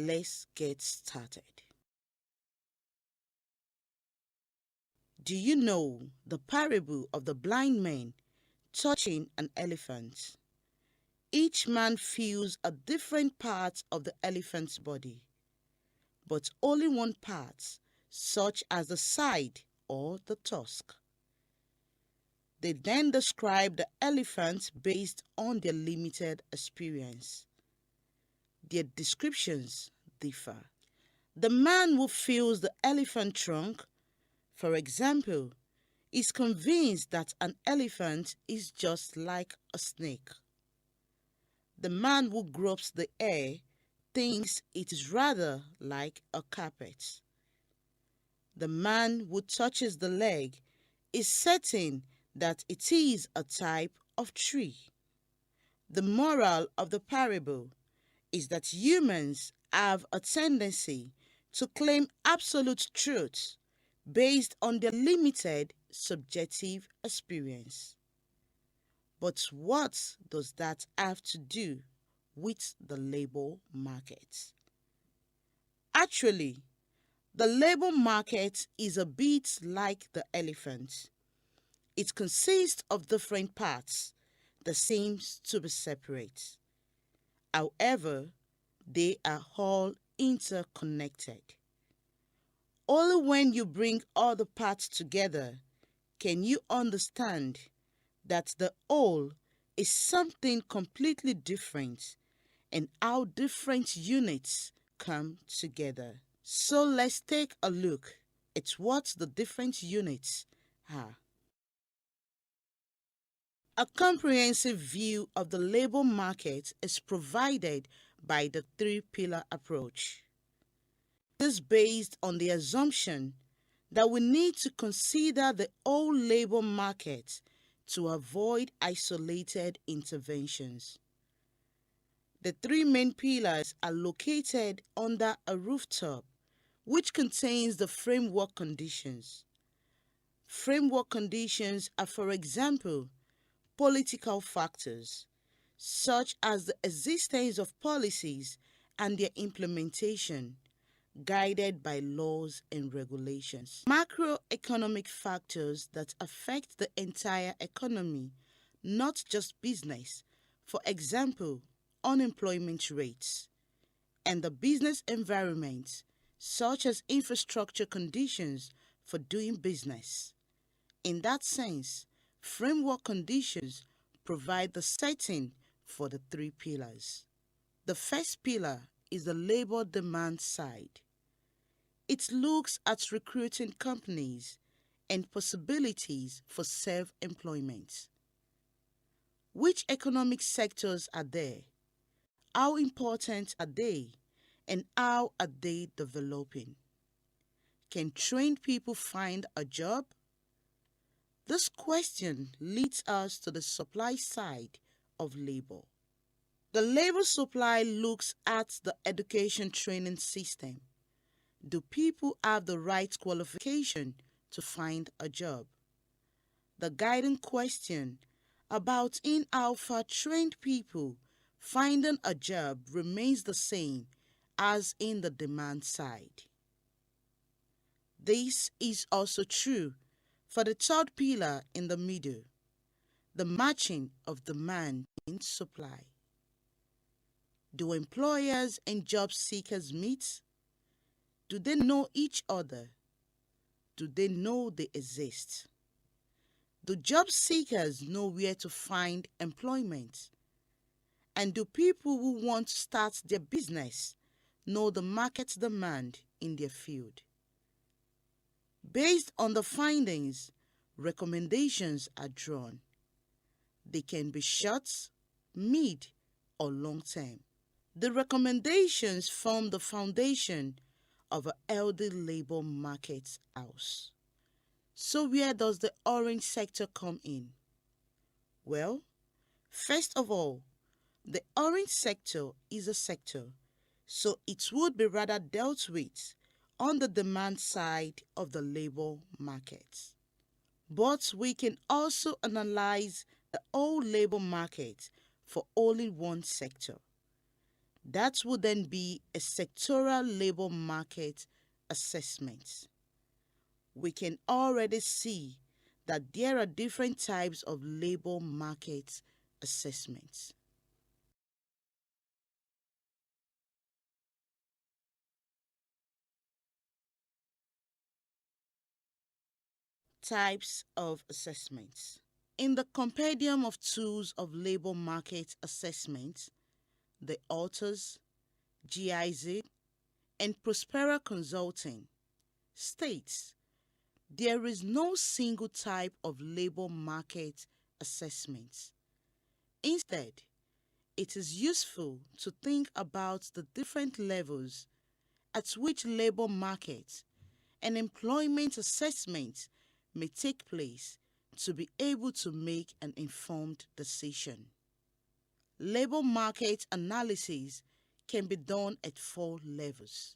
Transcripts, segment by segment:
Let's get started. Do you know the parable of the blind man touching an elephant? Each man feels a different part of the elephant's body, but only one part, such as the side or the tusk. They then describe the elephant based on their limited experience. Their descriptions differ. The man who feels the elephant trunk, for example, is convinced that an elephant is just like a snake. The man who gropes the air thinks it is rather like a carpet. The man who touches the leg is certain that it is a type of tree. The moral of the parable is that humans have a tendency to claim absolute truth based on their limited subjective experience. But what does that have to do with the labor market? Actually, the labor market is a bit like the elephant. It consists of different parts that seem to be separate. However, they are all interconnected. Only when you bring all the parts together can you understand that the whole is something completely different and how different units come together. So let's take a look at what the different units are. A comprehensive view of the labor market is provided by the three-pillar approach. This is based on the assumption that we need to consider the whole labor market to avoid isolated interventions. The three main pillars are located under a rooftop, which contains the framework conditions. Framework conditions are, for example, political factors, such as the existence of policies and their implementation, guided by laws and regulations. Macroeconomic factors that affect the entire economy, not just business, for example, unemployment rates, and the business environment, such as infrastructure conditions for doing business. In that sense, framework conditions provide the setting for the three pillars. The first pillar is the labor demand side. It looks at recruiting companies and possibilities for self-employment. Which economic sectors are there? How important are they? And how are they developing? Can trained people find a job? This question leads us to the supply side of labor. The labor supply looks at the education training system. Do people have the right qualification to find a job? The guiding question about in how far trained people finding a job remains the same as in the demand side. This is also true for the third pillar in the middle, the matching of demand and supply. Do employers and job seekers meet? Do they know each other? Do they know they exist? Do job seekers know where to find employment? And do people who want to start their business know the market demand in their field? Based on the findings, recommendations are drawn. They can be short, mid, or long term. The recommendations form the foundation of a healthy labor market house. So where does the orange sector come in? Well, first of all, the orange sector is a sector, so it would be rather dealt with on the demand side of the labor market. But we can also analyze the whole labor market for only one sector. That would then be a sectoral labor market assessment. We can already see that there are different types of labor market assessments. Types of assessments. In the compendium of tools of labor market assessment, the authors, GIZ, and Prospera Consulting states there is no single type of labor market assessment. Instead, it is useful to think about the different levels at which labor market and employment assessment may take place to be able to make an informed decision. Labor market analysis can be done at 4 levels.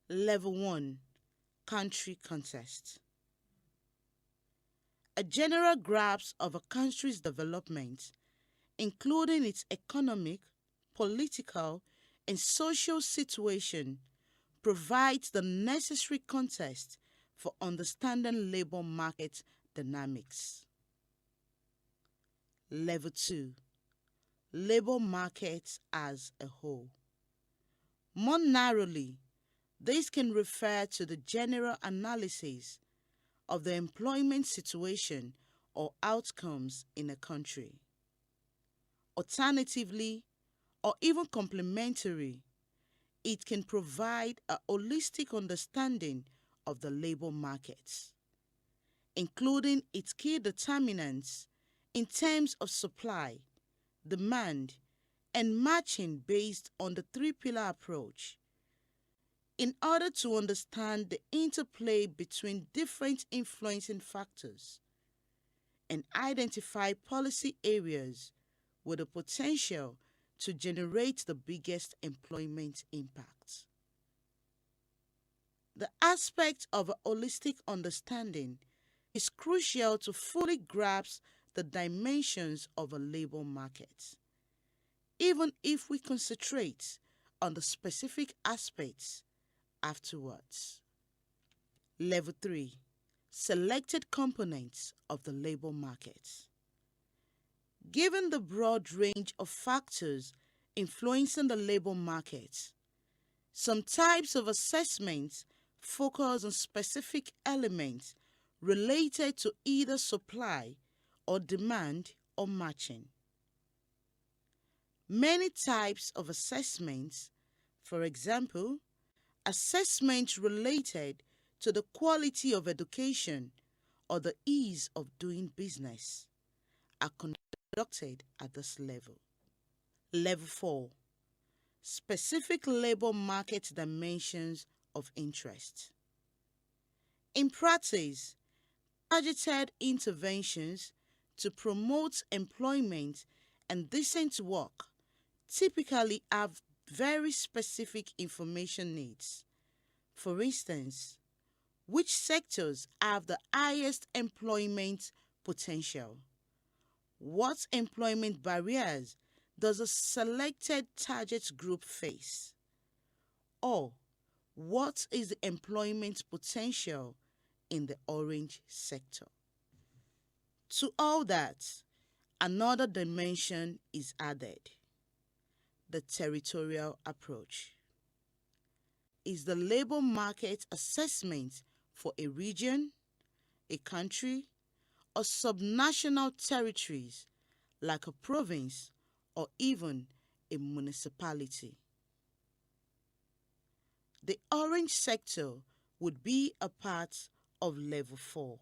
Level 1. Country context. A general grasp of a country's development, including its economic, political, and social situation, provides the necessary context for understanding labor market dynamics. Level 2. Labor markets as a whole. More narrowly, this can refer to the general analysis of the employment situation or outcomes in a country. Alternatively, or even complementary, it can provide a holistic understanding of the labor markets, including its key determinants in terms of supply, demand, and matching based on the 3-pillar approach. In order to understand the interplay between different influencing factors and identify policy areas with the potential to generate the biggest employment impact. The aspect of a holistic understanding is crucial to fully grasp the dimensions of a labor market, even if we concentrate on the specific aspects afterwards. Level 3. Selected components of the labor market. Given the broad range of factors influencing the labor market, some types of assessments focus on specific elements related to either supply or demand or matching. Many types of assessments, for example, assessments related to the quality of education or the ease of doing business, are conducted at this level. Level 4. Specific labor market dimensions of interest. In practice, targeted interventions to promote employment and decent work typically have very specific information needs. For instance, which sectors have the highest employment potential? What employment barriers does a selected target group face? Or what is the employment potential in the orange sector? To all that, another dimension is added: the territorial approach. Is the labor market assessment for a region, a country, or subnational territories like a province or even a municipality? The orange sector would be a part of Level 4,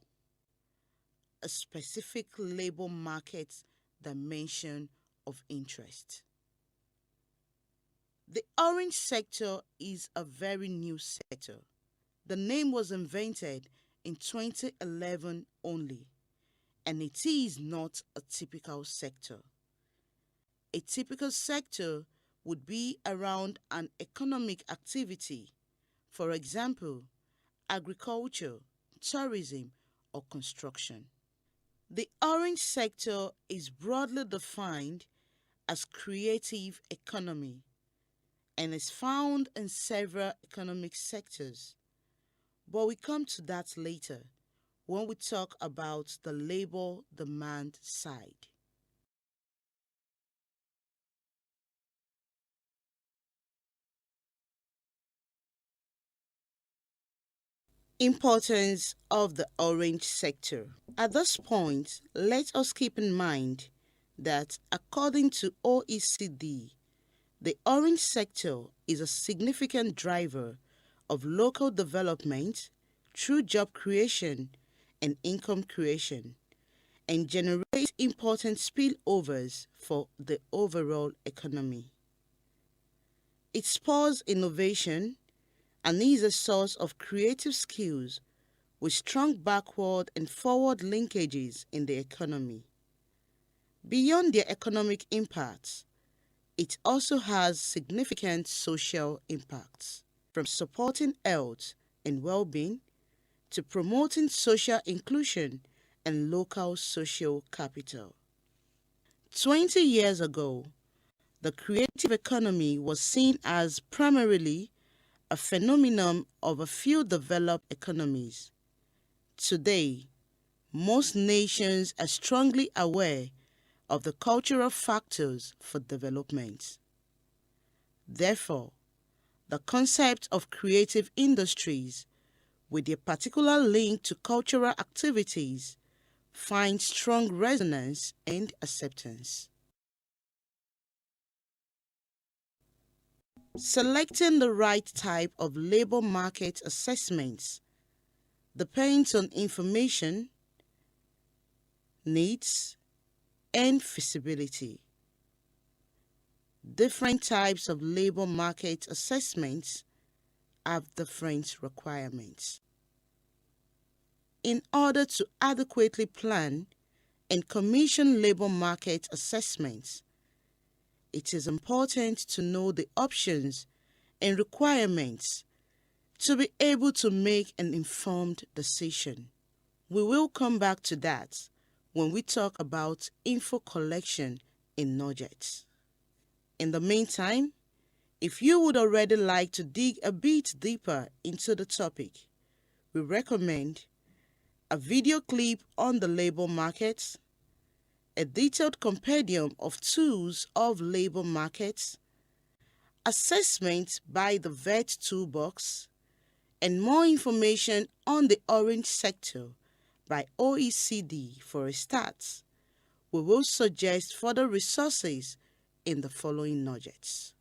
a specific labor market dimension of interest. The orange sector is a very new sector. The name was invented in 2011 only, and it is not a typical sector. A typical sector would be around an economic activity, for example, agriculture, tourism, or construction. The orange sector is broadly defined as creative economy, and is found in several economic sectors. But we come to that later when we talk about the labor demand side. Importance of the orange sector. At this point, let us keep in mind that according to OECD, the orange sector is a significant driver of local development through job creation and income creation, and generates important spillovers for the overall economy. It spurs innovation and is a source of creative skills with strong backward and forward linkages in the economy. Beyond their economic impacts, it also has significant social impacts, from supporting health and well-being to promoting social inclusion and local social capital. 20 years ago, the creative economy was seen as primarily a phenomenon of a few developed economies. Today, most nations are strongly aware of the cultural factors for development. Therefore, the concept of creative industries with a particular link to cultural activities finds strong resonance and acceptance. Selecting the right type of labor market assessments depends on information, needs, and feasibility. Different types of labor market assessments have different requirements. In order to adequately plan and commission labor market assessments, it is important to know the options and requirements to be able to make an informed decision. We will come back to that when we talk about info collection in Nugget. In the meantime, if you would already like to dig a bit deeper into the topic, we recommend a video clip on the labor market, a detailed compendium of tools of labor markets, assessment by the VET toolbox, and more information on the orange sector by OECD for a start. We will suggest further resources in the following nuggets.